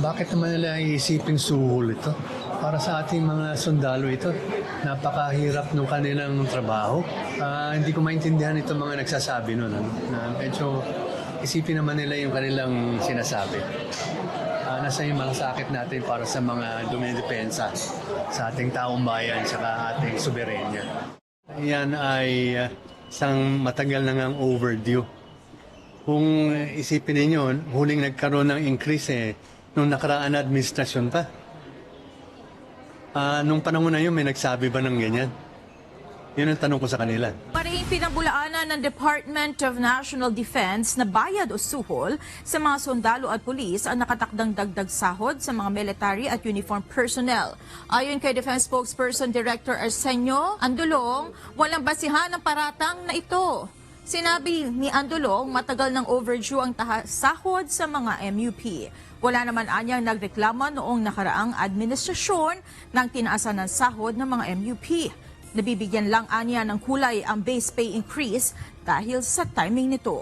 Bakit naman nila iisipin suhol ito? Para sa ating mga sundalo ito, napakahirap ng kanilang trabaho. Hindi ko maintindihan itong mga nagsasabi nun. Na medyo isipin naman nila yung kanilang sinasabi. Nasa yung malasakit natin para sa mga dumidepensa sa ating taong bayan sa ating soberenya. Yan ay isang matagal na ngang overdue. Kung isipin ninyo, huling nagkaroon ng increase nung nakaraan na administrasyon pa. Nung panahon na yun, may nagsabi ba ng ganyan? Yun ang tanong ko sa kanila. Parehing pinabulaanan ng Department of National Defense na bayad o suhol sa mga sundalo at pulis ang nakatakdang dagdag sahod sa mga military at uniform personnel. Ayon kay Defense Spokesperson Director Arsenio Andulong, walang basihan ang paratang na ito. Sinabi ni Andulong, matagal ng overdue ang sahod sa mga MUP. Wala naman anyang nagreklamo noong nakaraang administrasyon ng tinaasan ng sahod ng mga MUP. Nabibigyan lang anya ng kulay ang base pay increase dahil sa timing nito.